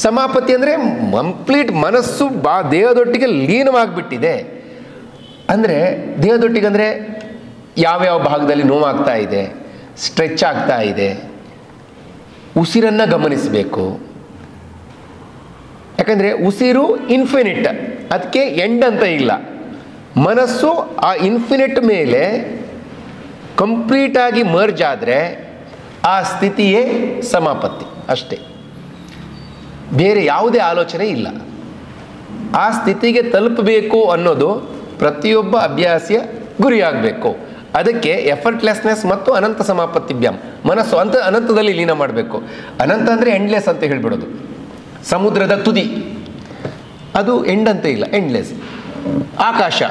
ಸಮಾಪತ್ತಿ ಅಂದರೆ ಕಂಪ್ಲೀಟ್ ಮನಸ್ಸು ದೇಹದೊಟ್ಟಿಗೆ ಲೀನವಾಗಿಬಿಟ್ಟಿದೆ. ಅಂದರೆ ದೇಹದೊಟ್ಟಿಗೆ ಅಂದರೆ ಯಾವ್ಯಾವ ಭಾಗದಲ್ಲಿ ನೋವಾಗ್ತಾ ಇದೆ, ಸ್ಟ್ರೆಚ್ ಆಗ್ತಾ ಇದೆ, ಉಸಿರನ್ನು ಗಮನಿಸಬೇಕು. ಯಾಕಂದರೆ ಉಸಿರು ಇನ್ಫಿನಿಟ್, ಅದಕ್ಕೆ ಎಂಡ್ ಅಂತ ಇಲ್ಲ. ಮನಸ್ಸು ಆ ಇನ್ಫಿನಿಟ್ ಮೇಲೆ ಕಂಪ್ಲೀಟಾಗಿ ಮರ್ಜ್ ಆದರೆ ಆ ಸ್ಥಿತಿಯೇ ಸಮಾಪತ್ತಿ ಅಷ್ಟೇ, ಬೇರೆ ಯಾವುದೇ ಆಲೋಚನೆ ಇಲ್ಲ. ಆ ಸ್ಥಿತಿಗೆ ತಲುಪಬೇಕು ಅನ್ನೋದು ಪ್ರತಿಯೊಬ್ಬ ಅಭ್ಯಾಸಿಯ ಗುರಿಯಾಗಬೇಕು. ಅದಕ್ಕೆ ಎಫರ್ಟ್ಲೆಸ್ನೆಸ್ ಮತ್ತು ಅನಂತ ಸಮಾಪತ್ತಿಭ್ಯಾಮ್, ಮನಸ್ಸು ಅನಂತದಲ್ಲಿ ಲೀನ ಮಾಡಬೇಕು. ಅನಂತ ಅಂದರೆ ಎಂಡ್ಲೆಸ್ ಅಂತ ಹೇಳಿಬಿಡೋದು. ಸಮುದ್ರದ ತುದಿ ಅದು ಎಂಡ್ ಅಂತ ಇಲ್ಲ, ಎಂಡ್ಲೆಸ್. ಆಕಾಶ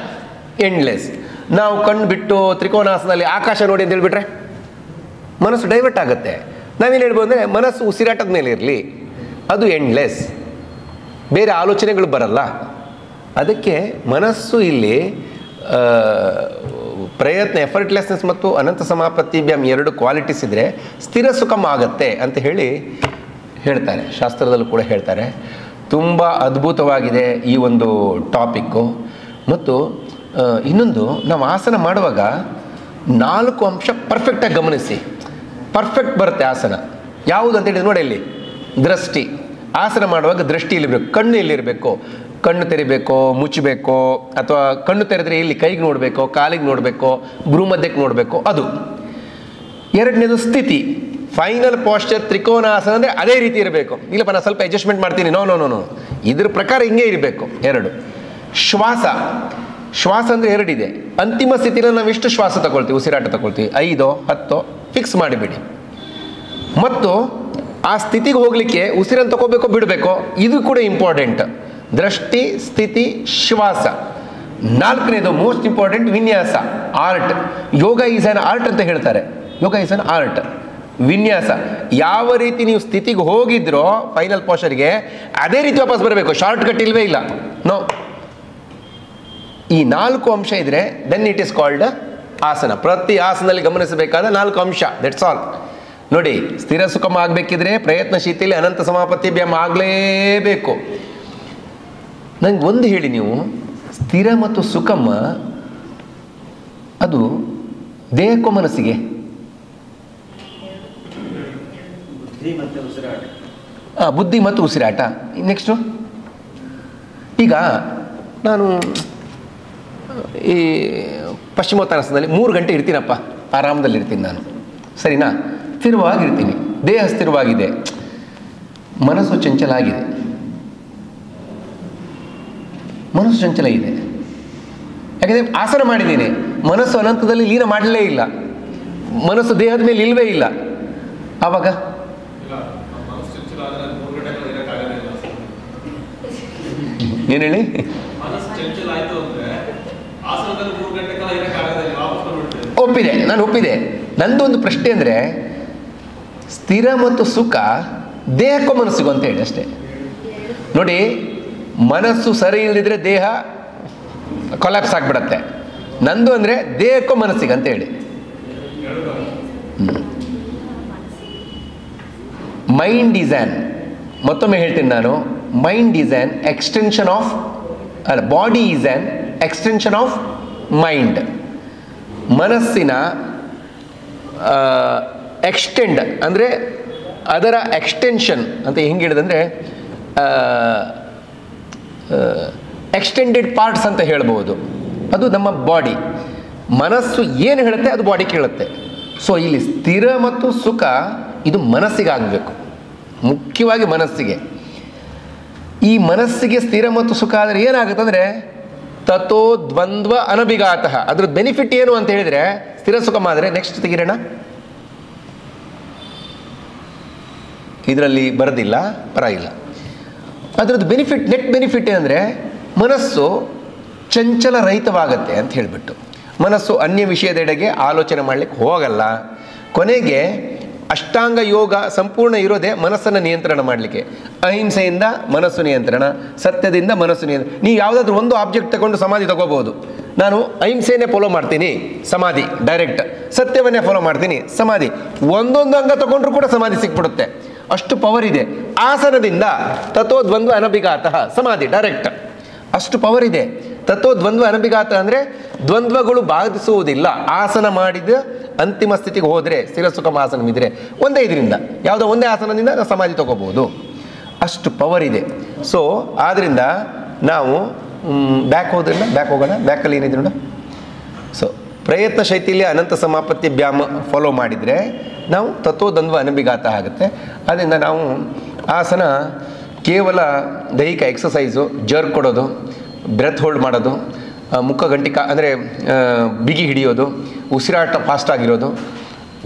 ಎಂಡ್ಲೆಸ್. ನಾವು ಕಣ್ಣು ಬಿಟ್ಟು ತ್ರಿಕೋನಾಸನದಲ್ಲಿ ಆಕಾಶ ನೋಡಿ ಅಂತ ಹೇಳಿಬಿಟ್ರೆ ಮನಸ್ಸು ಡೈವರ್ಟ್ ಆಗುತ್ತೆ. ನಾವೇನು ಹೇಳ್ಬೋದು ಅಂದರೆ ಮನಸ್ಸು ಉಸಿರಾಟದ ಮೇಲೆ ಇರಲಿ, ಅದು ಎಂಡ್ಲೆಸ್, ಬೇರೆ ಆಲೋಚನೆಗಳು ಬರಲ್ಲ. ಅದಕ್ಕೆ ಮನಸ್ಸು ಇಲ್ಲಿ ಪ್ರಯತ್ನ, ಎಫರ್ಟ್ಲೆಸ್ನೆಸ್ ಮತ್ತು ಅನಂತ ಸಮಾಪತ್ತಿಭ್ಯಾಮ್ ಎರಡು ಕ್ವಾಲಿಟೀಸ್ ಇದ್ದರೆ ಸ್ಥಿರ ಸುಖಮ ಆಗತ್ತೆ ಅಂತ ಹೇಳ್ತಾರೆ. ಶಾಸ್ತ್ರದಲ್ಲೂ ಕೂಡ ಹೇಳ್ತಾರೆ. ತುಂಬ ಅದ್ಭುತವಾಗಿದೆ ಈ ಒಂದು ಟಾಪಿಕ್ಕು. ಮತ್ತು ಇನ್ನೊಂದು, ನಾವು ಆಸನ ಮಾಡುವಾಗ 4 ಅಂಶ ಪರ್ಫೆಕ್ಟಾಗಿ ಗಮನಿಸಿ. ಪರ್ಫೆಕ್ಟ್ ಬರುತ್ತೆ ಆಸನ. ಯಾವುದು ಅಂತ ಹೇಳಿದ್ರೆ ನೋಡಿ, ಇಲ್ಲಿ ದೃಷ್ಟಿ. ಆಸನ ಮಾಡುವಾಗ ದೃಷ್ಟಿ ಎಲ್ಲಿರಬೇಕು, ಕಣ್ಣು ಎಲ್ಲಿರಬೇಕು, ಕಣ್ಣು ತೆರಿಬೇಕೋ ಮುಚ್ಚಬೇಕೋ, ಅಥವಾ ಕಣ್ಣು ತೆರೆದ್ರೆ ಇಲ್ಲಿ ಕೈಗೆ ನೋಡಬೇಕೋ, ಕಾಲಿಗೆ ನೋಡಬೇಕೋ, ಭ್ರೂಮಧ್ಯಕ್ಕೆ ನೋಡಬೇಕೋ, ಅದು. ಎರಡನೇದು ಸ್ಥಿತಿ. ಫೈನಲ್ ಪಾಶ್ಚರ್ ತ್ರಿಕೋನಾಸನ ಅಂದರೆ ಅದೇ ರೀತಿ ಇರಬೇಕು. ಇಲ್ಲಪ್ಪ ನಾನು ಸ್ವಲ್ಪ ಅಡ್ಜಸ್ಟ್ಮೆಂಟ್ ಮಾಡ್ತೀನಿ, ನೋ ನೋ ನೋ ನೋ, ಇದ್ರ ಪ್ರಕಾರ ಹಿಂಗೆ ಇರಬೇಕು. 2 ಶ್ವಾಸ. ಶ್ವಾಸ ಅಂದರೆ 2 ಇದೆ. ಅಂತಿಮ ಸ್ಥಿತಿನ ನಾವು ಎಷ್ಟು ಶ್ವಾಸ ತಗೊಳ್ತೀವಿ, ಉಸಿರಾಟ ತಗೊಳ್ತೀವಿ, 5 10 ಫಿಕ್ಸ್ ಮಾಡಿಬಿಡಿ. ಮತ್ತು ಆ ಸ್ಥಿತಿಗೆ ಹೋಗಲಿಕ್ಕೆ ಉಸಿರನ್ನು ತಗೋಬೇಕೋ ಬಿಡಬೇಕೋ, ಇದು ಕೂಡ ಇಂಪಾರ್ಟೆಂಟ್. ದೃಷ್ಟಿ, ಸ್ಥಿತಿ, ಶ್ವಾಸ. 4ನೇದು ಮೋಸ್ಟ್ ಇಂಪಾರ್ಟೆಂಟ್, ವಿನ್ಯಾಸ, art. Yoga is on art ಅಂತ ಹೇಳ್ತಾರೆ. ಯೋಗ ಈಸ್ ಆನ್ ಆರ್ಟ್, ವಿನ್ಯಾಸ. ಯಾವ ರೀತಿ ನೀವು ಸ್ಥಿತಿಗೆ ಹೋಗಿದ್ರೋ ಫೈನಲ್ ಪೋಸ್ಚರ್ಗೆ, ಅದೇ ರೀತಿ ವಾಪಸ್ ಬರಬೇಕು. ಶಾರ್ಟ್ ಕಟ್ ಇಲ್ವೇ ಇಲ್ಲ, ನೋ. ಈ 4 ಅಂಶ ಇದ್ರೆ ದೆನ್ ಇಟ್ ಈಸ್ ಕಾಲ್ಡ್ ಆಸನ. ಪ್ರತಿ ಆಸನದಲ್ಲಿ ಗಮನಿಸಬೇಕಾದ 4 ಅಂಶ, ದಟ್ಸ್ ಆಲ್. ನೋಡಿ, ಸ್ಥಿರ ಸುಖಮ ಆಗಬೇಕಿದ್ರೆ ಪ್ರಯತ್ನಶೀತಿಯಲ್ಲಿ ಅನಂತ ಸಮಾಪತ್ತಿಭ್ಯಾಮ್ ಆಗಲೇಬೇಕು. ನಂಗೆ ಒಂದು ಹೇಳಿ ನೀವು, ಸ್ಥಿರ ಮತ್ತು ಸುಖಮ ಅದು ದೇಹಕ್ಕೋ ಮನಸ್ಸಿಗೆ? ಬುದ್ಧಿ ಮತ್ತು ಉಸಿರಾಟ. ನೆಕ್ಸ್ಟು, ಈಗ ನಾನು ಈ ಪಶ್ಚಿಮೋತ್ತಾನಾಸನದಲ್ಲಿ 3 ಗಂಟೆ ಇರ್ತೀನಪ್ಪ, ಆರಾಮದಲ್ಲಿರ್ತೀನಿ ನಾನು, ಸರಿನಾ? ಸ್ಥಿರವಾಗಿರ್ತೀನಿ, ದೇಹ ಸ್ಥಿರವಾಗಿದೆ, ಮನಸ್ಸು ಚಂಚಲ ಆಗಿದೆ. ಮನಸ್ಸು ಚಂಚಲ ಇದೆ, ಯಾಕಂದರೆ ಆಸನ ಮಾಡಿದ್ದೀನಿ, ಮನಸ್ಸು ಅನಂತದಲ್ಲಿ ಲೀನ ಮಾಡಲೇ ಇಲ್ಲ, ಮನಸ್ಸು ದೇಹದ ಮೇಲೆ ಇಲ್ವೇ ಇಲ್ಲ. ಆವಾಗ ಏನು ಹೇಳಿ? ಒಪ್ಪಿದೆ, ನಾನು ಒಪ್ಪಿದೆ. ನಂದು ಒಂದು ಪ್ರಶ್ನೆ ಅಂದರೆ, ಸ್ಥಿರ ಮತ್ತು ಸುಖ ದೇಹಕ್ಕೋ ಮನಸ್ಸಿಗೂ ಅಂತ ಹೇಳಿ ಅಷ್ಟೇ. ನೋಡಿ, ಮನಸ್ಸು ಸರಿ ಇಲ್ಲದಿದ್ರೆ ದೇಹ ಕೊಲ್ಯಾಪ್ಸ್ ಆಗಿಬಿಡತ್ತೆ. ನಂದು ಅಂದರೆ ದೇಹಕ್ಕೋ ಮನಸ್ಸಿಗೆ ಅಂತ ಹೇಳಿ. ಮೈಂಡ್ ಈಸ್ ಆ್ಯನ್, ಮತ್ತೊಮ್ಮೆ ಹೇಳ್ತೀನಿ ನಾನು, mind is an extension of, ಅಲ್ಲ, body is an extension of mind. ಮನಸ್ಸಿನ ಎಕ್ಸ್ಟೆಂಡ್ ಅಂದರೆ ಅದರ ಎಕ್ಸ್ಟೆನ್ಷನ್ ಅಂತ ಹೆಂಗೆ ಹೇಳಿದಂದರೆ ಎಕ್ಸ್ಟೆಂಡೆಡ್ ಪಾರ್ಟ್ಸ್ ಅಂತ ಹೇಳ್ಬೋದು. ಅದು ನಮ್ಮ ಬಾಡಿ. ಮನಸ್ಸು ಏನು ಹೇಳುತ್ತೆ ಅದು ಬಾಡಿ ಕೇಳುತ್ತೆ. ಸೊ ಇಲ್ಲಿ ಸ್ಥಿರ ಮತ್ತು ಸುಖ ಇದು ಮನಸ್ಸಿಗೆ ಆಗಬೇಕು, ಮುಖ್ಯವಾಗಿ ಮನಸ್ಸಿಗೆ. ಈ ಮನಸ್ಸಿಗೆ ಸ್ಥಿರ ಮತ್ತು ಸುಖ ಆದರೆ ಏನಾಗುತ್ತೆ ಅಂದರೆ ತಥೋ ದ್ವಂದ್ವ ಅನಭಿಘಾತಃ. ಅದ್ರದ್ದು ಬೆನಿಫಿಟ್ ಏನು ಅಂತ ಹೇಳಿದರೆ, ಸ್ಥಿರ ಸುಖ ಆದರೆ, ನೆಕ್ಸ್ಟ್ ತೆಗಿರೋಣ, ಇದರಲ್ಲಿ ಬರೋದಿಲ್ಲ, ಪರವಾಗಿಲ್ಲ. ಅದರದ್ದು ಬೆನಿಫಿಟ್, ನೆಟ್ ಬೆನಿಫಿಟ್ ಏನಂದರೆ ಮನಸ್ಸು ಚಂಚಲ ರಹಿತವಾಗತ್ತೆ ಅಂತ ಹೇಳಿಬಿಟ್ಟು, ಮನಸ್ಸು ಅನ್ಯ ವಿಷಯದೆಡೆಗೆ ಆಲೋಚನೆ ಮಾಡಲಿಕ್ಕೆ ಹೋಗಲ್ಲ. ಕೊನೆಗೆ ಅಷ್ಟಾಂಗ ಯೋಗ ಸಂಪೂರ್ಣ ಇರೋದೇ ಮನಸ್ಸನ್ನು ನಿಯಂತ್ರಣ ಮಾಡಲಿಕ್ಕೆ. ಅಹಿಂಸೆಯಿಂದ ಮನಸ್ಸು ನಿಯಂತ್ರಣ, ಸತ್ಯದಿಂದ ಮನಸ್ಸು ನಿಯಂತ್ರಣ. ನೀವು ಯಾವುದಾದ್ರೂ ಒಂದು ಆಬ್ಜೆಕ್ಟ್ ತಗೊಂಡು ಸಮಾಧಿ ತಗೋಬೋದು. ನಾನು ಅಹಿಂಸೆಯನ್ನೇ ಫಾಲೋ ಮಾಡ್ತೀನಿ, ಸಮಾಧಿ ಡೈರೆಕ್ಟ್. ಸತ್ಯವನ್ನೇ ಫಾಲೋ ಮಾಡ್ತೀನಿ, ಸಮಾಧಿ. ಒಂದೊಂದು ಅಂಗ ತಗೊಂಡ್ರೂ ಕೂಡ ಸಮಾಧಿ ಸಿಕ್ಬಿಡುತ್ತೆ. ಅಷ್ಟು ಪವರ್ ಇದೆ. ಆಸನದಿಂದ ತತ್ವದ್ವಂದ್ವ ಅನಭಿಘಾತ ಸಮಾಧಿ ಡೈರೆಕ್ಟ್, ಅಷ್ಟು ಪವರ್ ಇದೆ. ತತ್ವದ್ವಂದ್ವ ಅನಭಿಘಾತ ಅಂದರೆ ದ್ವಂದ್ವಗಳು ಬಾಧಿಸುವುದಿಲ್ಲ. ಆಸನ ಮಾಡಿದ ಅಂತಿಮ ಸ್ಥಿತಿಗೆ ಹೋದರೆ ಸ್ಥಿರ ಸುಖಮ ಆಸನವಿದ್ರೆ ಒಂದೇ ಇದರಿಂದ ಯಾವುದೋ ಒಂದೇ ಆಸನದಿಂದ ನಾವು ಸಮಾಧಿ ತಗೋಬಹುದು, ಅಷ್ಟು ಪವರ್ ಇದೆ. ಸೊ ಆದ್ದರಿಂದ ನಾವು ಬ್ಯಾಕ್ ಹೋಗೋಣ. ಬ್ಯಾಕಲ್ಲಿ ಏನಿದೆ ನೋಡು. ಸೊ ಪ್ರಯತ್ನ ಶೈಥಿಲ್ಯ ಅನಂತ ಸಮಾಪತ್ತಿ ಬ್ಯಾಮ ಫಾಲೋ ಮಾಡಿದರೆ ನಾವು ತತ್ವದ್ವಂದ್ವ ಅನಭಿಘಾತ ಆಗುತ್ತೆ. ಅದರಿಂದ ನಾವು ಆಸನ ಕೇವಲ ದೈಹಿಕ ಎಕ್ಸಸೈಸು, ಜರ್ಕ್ ಕೊಡೋದು, ಬ್ರೆತ್ ಹೋಲ್ಡ್ ಮಾಡೋದು, ಮುಖ ಗಂಟಿ ಅಂದರೆ ಬಿಗಿ ಹಿಡಿಯೋದು, ಉಸಿರಾಟ ಫಾಸ್ಟ್ ಆಗಿರೋದು,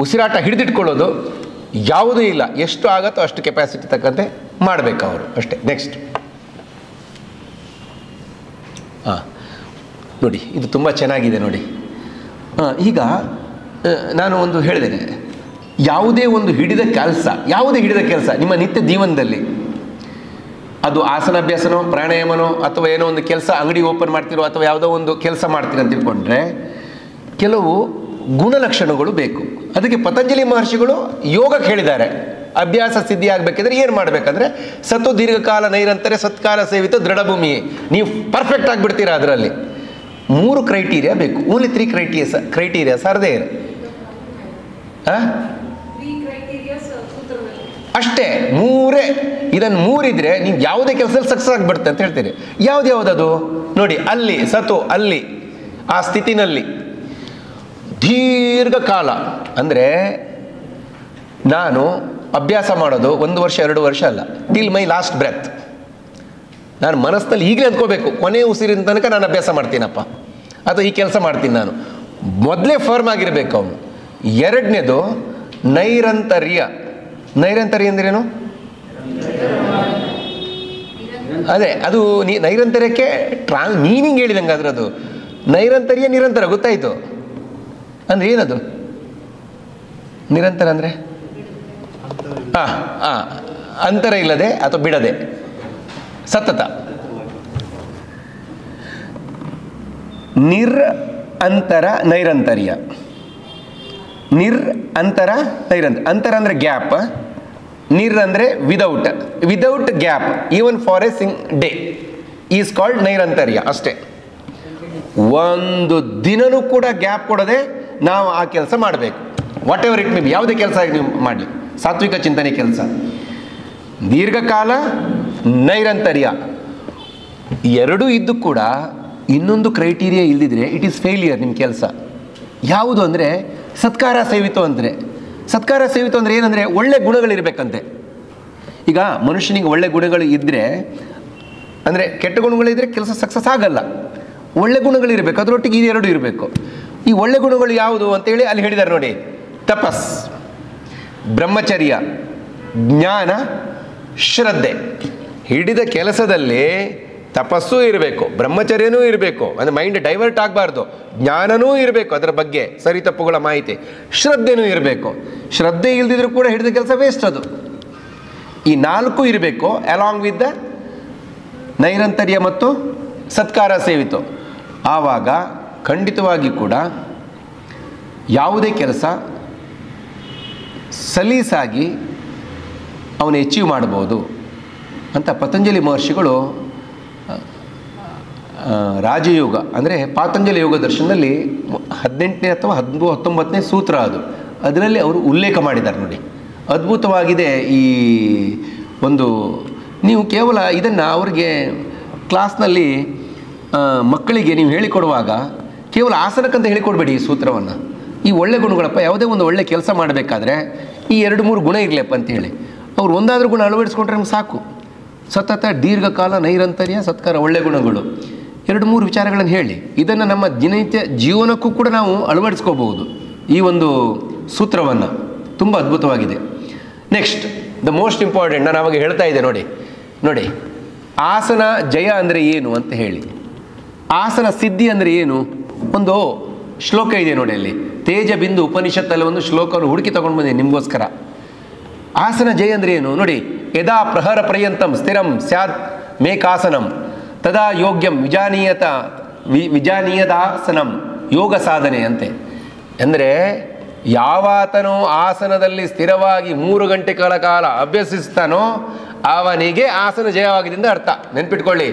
ಉಸಿರಾಟ ಹಿಡಿದಿಟ್ಕೊಳ್ಳೋದು ಯಾವುದೂ ಇಲ್ಲ. ಎಷ್ಟು ಆಗುತ್ತೋ ಅಷ್ಟು ಕೆಪಾಸಿಟಿ ತಕ್ಕಂತೆ ಮಾಡಬೇಕು ಅವರು ಅಷ್ಟೇ. ನೆಕ್ಸ್ಟ್ ನೋಡಿ, ಇದು ತುಂಬ ಚೆನ್ನಾಗಿದೆ ನೋಡಿ. ಈಗ ನಾನು ಒಂದು ಹೇಳಿದ್ದೇನೆ, ಯಾವುದೇ ಒಂದು ಹಿಡಿದ ಕೆಲಸ ನಿಮ್ಮ ನಿತ್ಯ ಜೀವನದಲ್ಲಿ, ಅದು ಆಸನಾಭ್ಯಾಸನೋ ಪ್ರಾಣಾಯಾಮನೋ ಅಥವಾ ಏನೋ ಒಂದು ಕೆಲಸ, ಅಂಗಡಿ ಓಪನ್ ಮಾಡ್ತಿರೋ ಅಥವಾ ಯಾವುದೋ ಒಂದು ಕೆಲಸ ಮಾಡ್ತೀರ ಅಂತ ತಿಳ್ಕೊಂಡ್ರೆ ಕೆಲವು ಗುಣಲಕ್ಷಣಗಳು ಬೇಕು. ಅದಕ್ಕೆ ಪತಂಜಲಿ ಮಹರ್ಷಿಗಳು ಯೋಗಕ್ಕೆ ಹೇಳಿದ್ದಾರೆ. ಅಭ್ಯಾಸ ಸಿದ್ಧಿ ಆಗಬೇಕಿದ್ರೆ ಏನು ಮಾಡಬೇಕಂದ್ರೆ ಸತ್ತು ದೀರ್ಘಕಾಲ ನೈರಂತರ ಸತ್ಕಾಲ ಸೇವಿತ ದೃಢಭೂಮಿ. ನೀವು ಪರ್ಫೆಕ್ಟ್ ಆಗಿಬಿಡ್ತೀರಾ. ಅದರಲ್ಲಿ 3 ಕ್ರೈಟೀರಿಯಾ ಬೇಕು. Only 3 criterias are there. ಅಷ್ಟೇ, 3. ಇದನ್ನು 3 ಇದ್ರೆ ನೀವು ಯಾವುದೇ ಕೆಲಸದಲ್ಲಿ ಸಕ್ಸಸ್ ಆಗಿಬಿಡುತ್ತೆ ಅಂತ ಹೇಳ್ತೀರಿ. ಯಾವುದ್ಯಾವುದದು ನೋಡಿ. ಅಲ್ಲಿ ಸತು, ಅಲ್ಲಿ ಆ ಸ್ಥಿತಿನಲ್ಲಿ ದೀರ್ಘಕಾಲ ಅಂದರೆ ನಾನು ಅಭ್ಯಾಸ ಮಾಡೋದು 1 ವರ್ಷ 2 ವರ್ಷ ಅಲ್ಲ, ಟಿಲ್ ಮೈ ಲಾಸ್ಟ್ ಬ್ರೆತ್. ನಾನು ಮನಸ್ಸಿನಲ್ಲಿ ಈಗಲೇ ಅಂದ್ಕೋಬೇಕು, ಕೊನೆ ಉಸಿರಿನ ತನಕ ನಾನು ಅಭ್ಯಾಸ ಮಾಡ್ತೀನಪ್ಪ ಅಥವಾ ಈ ಕೆಲಸ ಮಾಡ್ತೀನಿ ನಾನು. ಮೊದಲೇ ಫರ್ಮ್ ಆಗಿರಬೇಕು ಅವನು. 2ನೇದು ನೈರಂತರ್ಯ. ನೈರಂತರ್ಯ ಅಂದ್ರೇನು? ಅದೇ ಅದು ನೈರಂತರ್ಯಕ್ಕೆ ಮೀನಿಂಗ್ ಹೇಳಿದಂಗೆ ಅದರದು. ನೈರಂತರ್ಯ ನಿರಂತರ ಗೊತ್ತಾಯಿತು ಅಂದರೆ ಏನದು? ನಿರಂತರ ಅಂದರೆ ಅಂತರ ಇಲ್ಲದೆ ಅಥವಾ ಬಿಡದೆ, ಸತತ. ಅಂತರ ನೈರಂತರ್ಯ. ಅಂತರ ನೈರಂತರ. ಅಂತರ ಅಂದರೆ ಗ್ಯಾಪ್, ಅಂದರೆ without gap even for a day is called ನೈರಂತರ್ಯ. ಅಷ್ಟೇ, ಒಂದು ದಿನನೂ ಕೂಡ ಗ್ಯಾಪ್ ಕೊಡದೆ ನಾವು ಆ ಕೆಲಸ ಮಾಡಬೇಕು. What ever it may be, ಯಾವುದೇ ಕೆಲಸ ನೀವು ಮಾಡಲಿ, ಸಾತ್ವಿಕ ಚಿಂತನೆ ಕೆಲಸ. ದೀರ್ಘಕಾಲ, ನೈರಂತರ್ಯ, ಎರಡೂ ಇದ್ದು ಕೂಡ ಇನ್ನೊಂದು ಕ್ರೈಟೀರಿಯಾ ಇಲ್ಲದಿದ್ರೆ ಇಟ್ ಈಸ್ ಫೇಲಿಯರ್ ನಿಮ್ಮ ಕೆಲಸ. ಯಾವುದು ಅಂದರೆ ಸತ್ಕಾರ ಸೇವಿತು ಅಂದರೆ. ಸತ್ಕಾರ ಸೇವಿತು ಅಂದರೆ ಏನಂದರೆ ಒಳ್ಳೆ ಗುಣಗಳಿರಬೇಕಂತೆ. ಈಗ ಮನುಷ್ಯನಿಗೆ ಒಳ್ಳೆ ಗುಣಗಳು ಇದ್ದರೆ, ಅಂದರೆ ಕೆಟ್ಟ ಗುಣಗಳಿದ್ದರೆ ಕೆಲಸ ಸಕ್ಸಸ್ ಆಗಲ್ಲ. ಒಳ್ಳೆ ಗುಣಗಳಿರಬೇಕು, ಅದರೊಟ್ಟಿಗೆ ಇದು 2 ಇರಬೇಕು. ಈ ಒಳ್ಳೆ ಗುಣಗಳು ಯಾವುದು ಅಂತೇಳಿ ಅಲ್ಲಿ ಹೇಳಿದ್ದಾರೆ ನೋಡಿ. ತಪಸ್, ಬ್ರಹ್ಮಚರ್ಯ, ಜ್ಞಾನ, ಶ್ರದ್ಧೆ. ಹಿಡಿದ ಕೆಲಸದಲ್ಲಿ ತಪಸ್ಸೂ ಇರಬೇಕು, ಬ್ರಹ್ಮಚರ್ಯನೂ ಇರಬೇಕು, ಅಂದರೆ ಮೈಂಡ್ ಡೈವರ್ಟ್ ಆಗಬಾರ್ದು, ಜ್ಞಾನನೂ ಇರಬೇಕು, ಅದರ ಬಗ್ಗೆ ಸರಿ ತಪ್ಪುಗಳ ಮಾಹಿತಿ, ಶ್ರದ್ಧೆನೂ ಇರಬೇಕು. ಶ್ರದ್ಧೆ ಇಲ್ದಿದ್ರೂ ಕೂಡ ಹಿಡಿದ ಕೆಲಸ ವೇಸ್ಟ್ ಅದು. ಈ 4 ಇರಬೇಕು ಅಲಾಂಗ್ ವಿತ್ ದ ನೈರಂತರ್ಯ ಮತ್ತು ಸತ್ಕಾರ ಸೇವಿತು. ಆವಾಗ ಖಂಡಿತವಾಗಿ ಕೂಡ ಯಾವುದೇ ಕೆಲಸ ಸಲೀಸಾಗಿ ಅವನು ಅಚೀವ್ ಮಾಡ್ಬೋದು ಅಂತ ಪತಂಜಲಿ ಮಹರ್ಷಿಗಳು ರಾಜಯೋಗ ಅಂದರೆ ಪಾತಂಜಲಿ ಯೋಗ ದರ್ಶನದಲ್ಲಿ 18ನೇ ಅಥವಾ 19ನೇ ಸೂತ್ರ ಅದರಲ್ಲಿ ಅವರು ಉಲ್ಲೇಖ ಮಾಡಿದ್ದಾರೆ ನೋಡಿ. ಅದ್ಭುತವಾಗಿದೆ ಈ ಒಂದು. ನೀವು ಕೇವಲ ಇದನ್ನು ಅವರಿಗೆ ಕ್ಲಾಸ್ನಲ್ಲಿ ಮಕ್ಕಳಿಗೆ ನೀವು ಹೇಳಿಕೊಡುವಾಗ ಕೇವಲ ಆಸನಕ್ಕಂತ ಹೇಳಿಕೊಡ್ಬೇಡಿ ಈ ಸೂತ್ರವನ್ನು. ಈ ಒಳ್ಳೆ ಗುಣಗಳಪ್ಪ, ಯಾವುದೇ ಒಂದು ಒಳ್ಳೆ ಕೆಲಸ ಮಾಡಬೇಕಾದ್ರೆ ಈ 2-3 ಗುಣ ಇರಲಿಯಪ್ಪ ಅಂತೇಳಿ ಅವ್ರು ಒಂದಾದ್ರೂ ಗುಣ ಅಳವಡಿಸ್ಕೊಂಡ್ರೆ ನಮ್ಗೆ ಸಾಕು. ಸತತ, ದೀರ್ಘಕಾಲ, ನೈರಂತರ್ಯ, ಸತ್ಕಾರ, ಒಳ್ಳೆ ಗುಣಗಳು 2-3 ವಿಚಾರಗಳನ್ನು ಹೇಳಿ ಇದನ್ನು ನಮ್ಮ ದಿನನಿತ್ಯ ಜೀವನಕ್ಕೂ ಕೂಡ ನಾವು ಅಳವಡಿಸ್ಕೋಬಹುದು ಈ ಒಂದು ಸೂತ್ರವನ್ನು. ತುಂಬ ಅದ್ಭುತವಾಗಿದೆ. ನೆಕ್ಸ್ಟ್ ದ ಮೋಸ್ಟ್ ಇಂಪಾರ್ಟೆಂಟ್, ನಾನು ಅವಾಗ ಹೇಳ್ತಾ ಇದ್ದೆ ನೋಡಿ ಆಸನ ಜಯ ಅಂದರೆ ಏನು ಅಂತ ಹೇಳಿ, ಆಸನ ಸಿದ್ಧಿ ಅಂದರೆ ಏನು. ಒಂದು ಶ್ಲೋಕ ಇದೆ ನೋಡಿ ಅಲ್ಲಿ, ತೇಜ ಬಿಂದು ಉಪನಿಷತ್ತಲ್ಲಿ ಒಂದು ಶ್ಲೋಕವನ್ನು ಹುಡುಕಿ ತಗೊಂಡು ಬಂದೆ ನಿಮಗೋಸ್ಕರ. ಆಸನ ಜಯ ಅಂದರೆ ಏನು ನೋಡಿ. ಯದಾ ಪ್ರಹರ ಪರ್ಯಂತಂ ಸ್ಥಿರಂ ಸ್ಯಾತ್ ಮೇಕಾಸನಂ ತದಾ ಯೋಗ್ಯಂ ವಿಜಾನೀಯದಾಸನಂ ಯೋಗ ಸಾಧನೆ ಅಂತೆ. ಅಂದರೆ ಯಾವಾತನು ಆಸನದಲ್ಲಿ ಸ್ಥಿರವಾಗಿ 3 ಗಂಟೆಗಳ ಕಾಲ ಅಭ್ಯಸಿಸ್ತಾನೋ ಅವನಿಗೆ ಆಸನ ಜಯವಾಗಿದೆ ಅಂತ ಅರ್ಥ. ನೆನ್ಪಿಟ್ಕೊಳ್ಳಿ,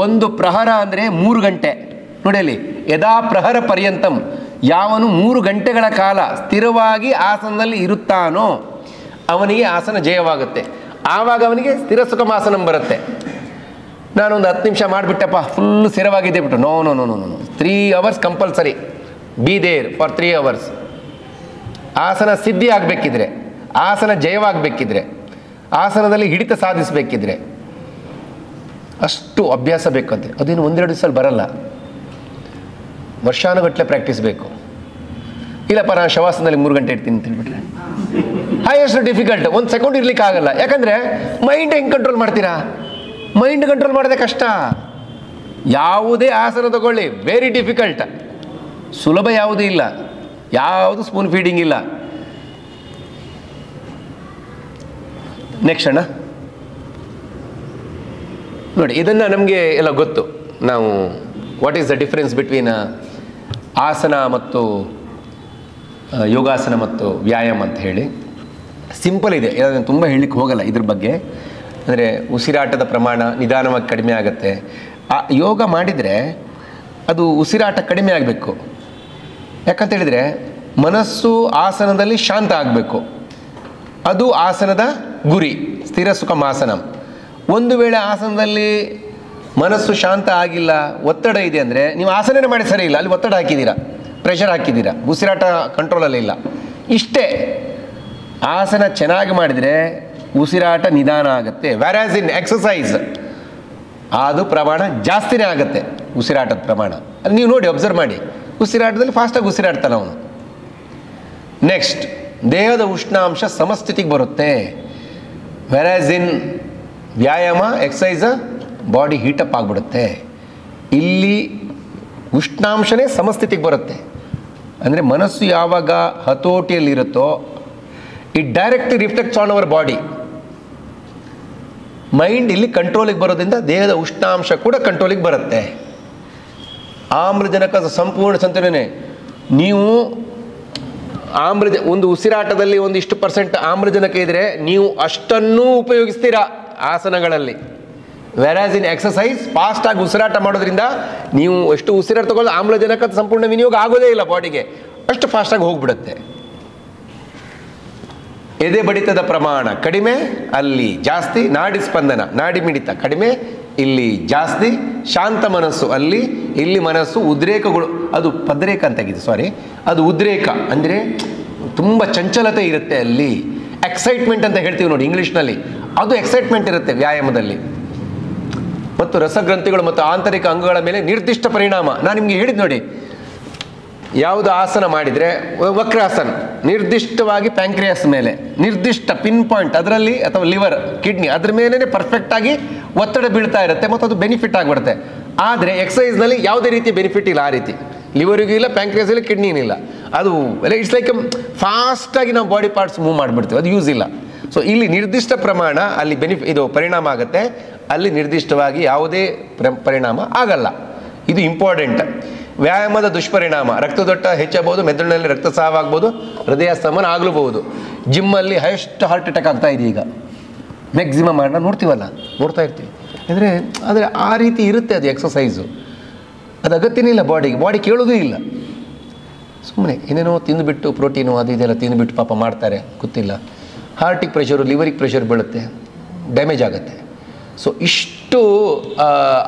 ಒಂದು ಪ್ರಹರ ಅಂದರೆ 3 ಗಂಟೆ. ನೋಡಿ ಅಲ್ಲಿ, ಯದಾ ಪ್ರಹರ ಪರ್ಯಂತಂ, ಯಾವನು 3 ಗಂಟೆಗಳ ಕಾಲ ಸ್ಥಿರವಾಗಿ ಆಸನದಲ್ಲಿ ಇರುತ್ತಾನೋ ಅವನಿಗೆ ಆಸನ ಜಯವಾಗುತ್ತೆ. ಆವಾಗ ಅವನಿಗೆ ಸ್ಥಿರ ಸುಖಮಾಸನಂ ಬರುತ್ತೆ. ನಾನೊಂದು 10 ನಿಮಿಷ ಮಾಡಿಬಿಟ್ಟಪ್ಪ, ಫುಲ್ ಸ್ಥಿರವಾಗಿದೆ ಬಿಟ್ಟು, no no no no no 3 hours compulsory, be there for 3 hours. ಆಸನ ಸಿದ್ಧಿ ಆಗಬೇಕಿದ್ರೆ, ಆಸನ ಜಯವಾಗಬೇಕಿದ್ರೆ, ಆಸನದಲ್ಲಿ ಹಿಡಿತ ಸಾಧಿಸಬೇಕಿದ್ರೆ ಅಷ್ಟು ಅಭ್ಯಾಸ ಬೇಕಂತೆ. ಅದೇನು 1-2 ದಿವಸದಲ್ಲಿ ಬರಲ್ಲ, ವರ್ಷಾನುಗಟ್ಟಲೆ ಪ್ರಾಕ್ಟೀಸ್ ಬೇಕು. ಇಲ್ಲಪ್ಪ ನಾನು ಶವಾಸನದಲ್ಲಿ 3 ಗಂಟೆ ಇರ್ತೀನಿ ಅಂತ ಹೇಳ್ಬಿಟ್ರೆ ಹೈಯೆಸ್ಟ್ ಡಿಫಿಕಲ್ಟ್. 1 ಸೆಕೆಂಡ್ ಇರ್ಲಿಕ್ಕೆ ಆಗಲ್ಲ. ಯಾಕಂದರೆ ಮೈಂಡ್ ಹೆಂಗೆ ಕಂಟ್ರೋಲ್ ಮಾಡ್ತೀರಾ? ಮೈಂಡ್ ಕಂಟ್ರೋಲ್ ಮಾಡೋದೇ ಕಷ್ಟ. ಯಾವುದೇ ಆಸನ ತಗೊಳ್ಳಿ, ವೆರಿ ಡಿಫಿಕಲ್ಟ್. ಸುಲಭ ಯಾವುದೂ ಇಲ್ಲ, ಯಾವುದು ಸ್ಪೂನ್ ಫೀಡಿಂಗ್ ಇಲ್ಲ. ನೆಕ್ಸ್ಟ್ ಅಣ್ಣ ನೋಡಿ, ಇದನ್ನು ನಮಗೆ ಎಲ್ಲ ಗೊತ್ತು. ನಾವು what is the difference between ಆಸನ ಮತ್ತು ಯೋಗಾಸನ ಮತ್ತು ವ್ಯಾಯಾಮ ಅಂತ ಹೇಳಿ ಸಿಂಪಲ್ ಇದೆ. ನಾನು ತುಂಬ ಹೇಳಲಿಕ್ಕೆ ಹೋಗಲ್ಲ ಇದ್ರ ಬಗ್ಗೆ. ಅಂದರೆ ಉಸಿರಾಟದ ಪ್ರಮಾಣ ನಿಧಾನವಾಗಿ ಕಡಿಮೆ ಆಗುತ್ತೆ. ಆ ಯೋಗ ಮಾಡಿದರೆ ಅದು ಉಸಿರಾಟ ಕಡಿಮೆ ಆಗಬೇಕು. ಯಾಕಂತ ಹೇಳಿದರೆ ಮನಸ್ಸು ಆಸನದಲ್ಲಿ ಶಾಂತ ಆಗಬೇಕು. ಅದು ಆಸನದ ಗುರಿ, ಸ್ಥಿರ ಸುಖಮಾಸನಂ. ಒಂದು ವೇಳೆ ಆಸನದಲ್ಲಿ ಮನಸ್ಸು ಶಾಂತ ಆಗಿಲ್ಲ, ಒತ್ತಡ ಇದೆ ಅಂದರೆ ನೀವು ಆಸನನೇ ಮಾಡಿ ಸರಿ ಇಲ್ಲ, ಅಲ್ಲಿ ಒತ್ತಡ ಹಾಕಿದ್ದೀರಾ, ಪ್ರೆಷರ್ ಹಾಕಿದ್ದೀರಾ, ಉಸಿರಾಟ ಕಂಟ್ರೋಲಲ್ಲಿ ಇಲ್ಲ. ಇಷ್ಟೇ. ಆಸನ ಚೆನ್ನಾಗಿ ಮಾಡಿದರೆ ಉಸಿರಾಟ ನಿಧಾನ ಆಗುತ್ತೆ. ವ್ಯಾರಾಸ್ ಇನ್ ಎಕ್ಸಸೈಸ್ ಅದು ಪ್ರಮಾಣ ಜಾಸ್ತಿನೇ ಆಗುತ್ತೆ, ಉಸಿರಾಟದ ಪ್ರಮಾಣ. ಅಲ್ಲಿ ನೀವು ನೋಡಿ, ಅಬ್ಸರ್ವ್ ಮಾಡಿ, ಉಸಿರಾಟದಲ್ಲಿ ಫಾಸ್ಟಾಗಿ ಉಸಿರಾಡ್ತಾನೆ ಅವನು. ನೆಕ್ಸ್ಟ್, ದೇಹದ ಉಷ್ಣಾಂಶ ಸಮಸ್ಥಿತಿಗೆ ಬರುತ್ತೆ. ವ್ಯಾರಾಸ್ ಇನ್ ವ್ಯಾಯಾಮ ಎಕ್ಸಸೈಸ್ ಬಾಡಿ ಹೀಟಪ್ ಆಗಿಬಿಡುತ್ತೆ. ಇಲ್ಲಿ ಉಷ್ಣಾಂಶನೇ ಸಮಸ್ಥಿತಿಗೆ ಬರುತ್ತೆ. ಅಂದರೆ ಮನಸ್ಸು ಯಾವಾಗ ಹತೋಟಿಯಲ್ಲಿರುತ್ತೋ it direct reflects on our body. Mind ಇಲ್ಲಿ ಕಂಟ್ರೋಲಿಗೆ ಬರೋದ್ರಿಂದ ದೇಹದ ಉಷ್ಣಾಂಶ ಕೂಡ ಕಂಟ್ರೋಲಿಗೆ ಬರುತ್ತೆ. ಆಮ್ಲಜನಕದ ಸಂಪೂರ್ಣ ಸಂತುಲನೆ. ನೀವು ಒಂದು ಉಸಿರಾಟದಲ್ಲಿ ಒಂದಿಷ್ಟು % ಆಮ್ಲಜನಕ ಇದ್ದರೆ ನೀವು ಅಷ್ಟನ್ನೂ ಉಪಯೋಗಿಸ್ತೀರಾ ಆಸನಗಳಲ್ಲಿ. ವೆರಾಸ್ ಇನ್ ಎಕ್ಸಸೈಸ್ ಫಾಸ್ಟಾಗಿ ಉಸಿರಾಟ ಮಾಡೋದ್ರಿಂದ ನೀವು ಎಷ್ಟು ಉಸಿರಾಟ ತಗೊಳ್ಳೋದು ಆಮ್ಲಜನಕದ ಸಂಪೂರ್ಣ ವಿನಿಯೋಗ ಆಗೋದೇ ಇಲ್ಲ ಬಾಡಿಗೆ, ಅಷ್ಟು ಫಾಸ್ಟಾಗಿ ಹೋಗ್ಬಿಡುತ್ತೆ. ಎದೆ ಬಡಿತದ ಪ್ರಮಾಣ ಕಡಿಮೆ, ಅಲ್ಲಿ ಜಾಸ್ತಿ. ನಾಡಿ ಸ್ಪಂದನ, ನಾಡಿ ಮಿಡಿತ ಕಡಿಮೆ, ಇಲ್ಲಿ ಜಾಸ್ತಿ. ಶಾಂತ ಮನಸ್ಸು ಅಲ್ಲಿ, ಇಲ್ಲಿ ಮನಸ್ಸು ಉದ್ರೇಕಗಳು, ಅದು ಪದ್ರೇಕ ಅಂತಾಗಿದೆ, ಸಾರಿ, ಅದು ಉದ್ರೇಕ ಅಂದರೆ ತುಂಬ ಚಂಚಲತೆ ಇರುತ್ತೆ ಅಲ್ಲಿ. ಎಕ್ಸೈಟ್ಮೆಂಟ್ ಅಂತ ಹೇಳ್ತೀವಿ ನೋಡಿ ಇಂಗ್ಲೀಷ್ನಲ್ಲಿ, ಅದು ಎಕ್ಸೈಟ್ಮೆಂಟ್ ಇರುತ್ತೆ ವ್ಯಾಯಾಮದಲ್ಲಿ. ಮತ್ತು ರಸಗ್ರಂಥಿಗಳು ಮತ್ತು ಆಂತರಿಕ ಅಂಗಗಳ ಮೇಲೆ ನಿರ್ದಿಷ್ಟ ಪರಿಣಾಮ. ನಾನು ನಿಮಗೆ ಹೇಳಿದ್ದು ನೋಡಿ, ಯಾವುದು ಆಸನ ಮಾಡಿದರೆ, ವಕ್ರಾಸನ ನಿರ್ದಿಷ್ಟವಾಗಿ ಪ್ಯಾಂಕ್ರಿಯಾಸ್ ಮೇಲೆ ನಿರ್ದಿಷ್ಟ ಪಿನ್ ಪಾಯಿಂಟ್ ಅದರಲ್ಲಿ, ಅಥವಾ ಲಿವರ್, ಕಿಡ್ನಿ ಅದ್ರ ಮೇಲೇ ಪರ್ಫೆಕ್ಟಾಗಿ ಒತ್ತಡ ಬೀಳ್ತಾ ಇರುತ್ತೆ ಮತ್ತು ಅದು ಬೆನಿಫಿಟ್ ಆಗಿಬಿಡುತ್ತೆ. ಆದರೆ ಎಕ್ಸಸೈಸ್ನಲ್ಲಿ ಯಾವುದೇ ರೀತಿ ಬೆನಿಫಿಟ್ ಇಲ್ಲ. ಆ ರೀತಿ ಲಿವರಿಗೂ ಇಲ್ಲ, ಪ್ಯಾಂಕ್ರಿಯಾಸ್ ಇಲ್ಲ, ಕಿಡ್ನಿನೂ ಇಲ್ಲ. ಅದು ಇಟ್ಸ್ ಲೈಕ್ ಫಾಸ್ಟಾಗಿ ನಾವು ಬಾಡಿ ಪಾರ್ಟ್ಸ್ ಮೂವ್ ಮಾಡಿಬಿಡ್ತೀವಿ, ಅದು ಯೂಸ್ ಇಲ್ಲ. ಸೊ ಇಲ್ಲಿ ನಿರ್ದಿಷ್ಟ ಪ್ರಮಾಣ ಅಲ್ಲಿ ಇದು ಪರಿಣಾಮ ಆಗುತ್ತೆ, ಅಲ್ಲಿ ನಿರ್ದಿಷ್ಟವಾಗಿ ಯಾವುದೇ ಪರಿಣಾಮ ಆಗಲ್ಲ. ಇದು ಇಂಪಾರ್ಟೆಂಟ್. ವ್ಯಾಯಾಮದ ದುಷ್ಪರಿಣಾಮ: ರಕ್ತದೊತ್ತಡ ಹೆಚ್ಚಬಹುದು, ಮೆದುಳಿನಲ್ಲಿ ರಕ್ತಸ್ರಾವ ಆಗ್ಬೋದು, ಹೃದಯ ಸ್ತಂಭನ ಆಗಲೂಬಹುದು. ಜಿಮ್ಮಲ್ಲಿ ಹೈಯೆಸ್ಟ್ ಹಾರ್ಟ್ ಅಟ್ಯಾಕ್ ಆಗ್ತಾ ಇದೆ ಈಗ ಮ್ಯಾಕ್ಸಿಮಮ್. ನಾವು ನೋಡ್ತಾ ಇರ್ತೀವಿ. ಆದರೆ ಆ ರೀತಿ ಇರುತ್ತೆ ಅದು ಎಕ್ಸಸೈಸು. ಅದು ಅಗತ್ಯನೇ ಇಲ್ಲ ಬಾಡಿಗೆ, ಬಾಡಿ ಕೇಳೋದೂ ಇಲ್ಲ. ಸುಮ್ಮನೆ ಏನೇನೋ ತಿಂದುಬಿಟ್ಟು ಪ್ರೋಟೀನು ಅದು ಇದೆಲ್ಲ ತಿಂದುಬಿಟ್ಟು ಪಾಪ ಮಾಡ್ತಾರೆ, ಗೊತ್ತಿಲ್ಲ. ಹಾರ್ಟಿಗೆ ಪ್ರೆಷರು, ಲಿವರಿಗೆ ಪ್ರೆಷರ್ ಬೀಳುತ್ತೆ, ಡ್ಯಾಮೇಜ್ ಆಗುತ್ತೆ. ಸೊ ಇಷ್ಟು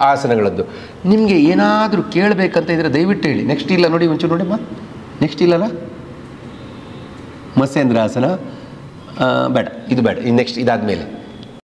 ಆಸನಗಳದ್ದು. ನಿಮಗೆ ಏನಾದರೂ ಕೇಳಬೇಕಂತ ಇದ್ದರೆ ದಯವಿಟ್ಟು ಹೇಳಿ. ನೆಕ್ಸ್ಟ್ ಇಲ್ಲ ನೋಡಿ, ಒಂಚೂರು ನೋಡಿಮ್ಮ. ನೆಕ್ಸ್ಟ್ ಇಲ್ಲಲ್ಲ, ಮತ್ಸ್ಯೇಂದ್ರಾಸನ ಬೇಡ, ಇದು ಬೇಡ. ನೆಕ್ಸ್ಟ್ ಇದಾದಮೇಲೆ